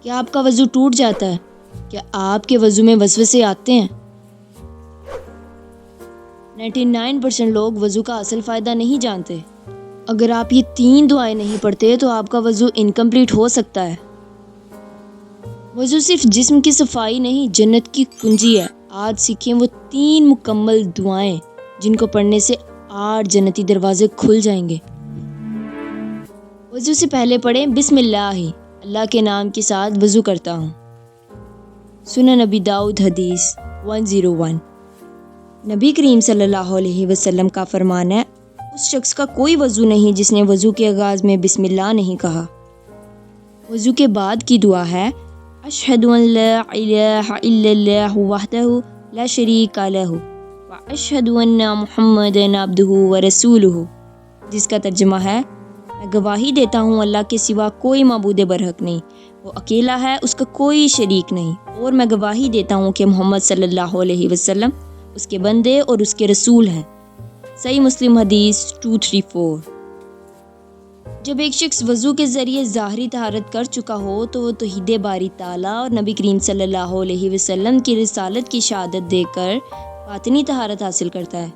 کیا آپ کا وضو ٹوٹ جاتا ہے؟ کیا آپ کے وضو میں وسوسے آتے ہیں؟ 99% لوگ وضو کا اصل فائدہ نہیں جانتے۔ اگر آپ یہ 3 دعائیں نہیں پڑھتے تو آپ کا وضو انکمپلیٹ ہو سکتا ہے۔ وضو صرف جسم کی صفائی نہیں، جنت کی کنجی ہے۔ آج سیکھیں وہ 3 مکمل دعائیں جن کو پڑھنے سے 8 جنتی دروازے کھل جائیں گے۔ وضو سے پہلے پڑھیں بسم اللہ کے نام کے ساتھ وضو کرتا ہوں۔ سنن نبی داؤد حدیث 101۔ نبی کریم صلی اللہ علیہ وسلم کا فرمان ہے، اس شخص کا کوئی وضو نہیں جس نے وضو کے آغاز میں بسم اللہ نہیں کہا۔ وضو کے بعد کی دعا ہے اشہد ان لا الہ الا اللہ وحدہ لا شریک لہ واشہد ان محمدا عبدہ ورسولہ، جس کا ترجمہ ہے میں گواہی دیتا ہوں اللہ کے سوا کوئی معبود برحق نہیں، وہ اکیلا ہے، اس کا کوئی شریک نہیں، اور میں گواہی دیتا ہوں کہ محمد صلی اللہ علیہ وسلم اس کے بندے اور اس کے رسول ہیں۔ صحیح مسلم حدیث 234۔ جب ایک شخص وضو کے ذریعے ظاہری طہارت کر چکا ہو تو وہ توحید باری تعالیٰ اور نبی کریم صلی اللہ علیہ وسلم کی رسالت کی شہادت دے کر باطنی طہارت حاصل کرتا ہے۔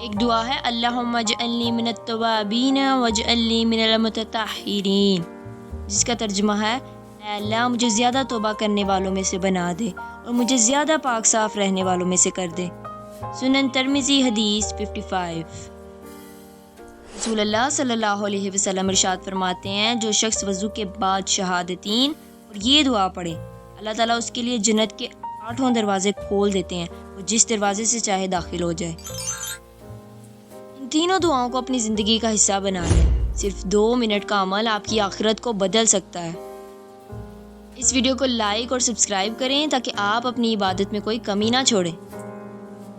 ایک دعا ہے اللہم اجعلنی من التوابین واجعلنی من المتطہرین، جس کا ترجمہ ہے اے اللہ مجھے زیادہ توبہ کرنے والوں میں سے بنا دے اور مجھے زیادہ پاک صاف رہنے والوں میں سے کر دے۔ سنن ترمذی حدیث 55۔ رسول اللہ صلی اللہ علیہ وسلم ارشاد فرماتے ہیں جو شخص وضو کے بعد شہادتین اور یہ دعا پڑھے، اللہ تعالیٰ اس کے لیے جنت کے 8 دروازے کھول دیتے ہیں، وہ جس دروازے سے چاہے داخل ہو جائے۔ ان تینوں دعاؤں کو اپنی زندگی کا حصہ بنا لیں، صرف 2 منٹ کا عمل آپ کی آخرت کو بدل سکتا ہے۔ اس ویڈیو کو لائک اور سبسکرائب کریں تاکہ آپ اپنی عبادت میں کوئی کمی نہ چھوڑیں۔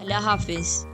اللہ حافظ۔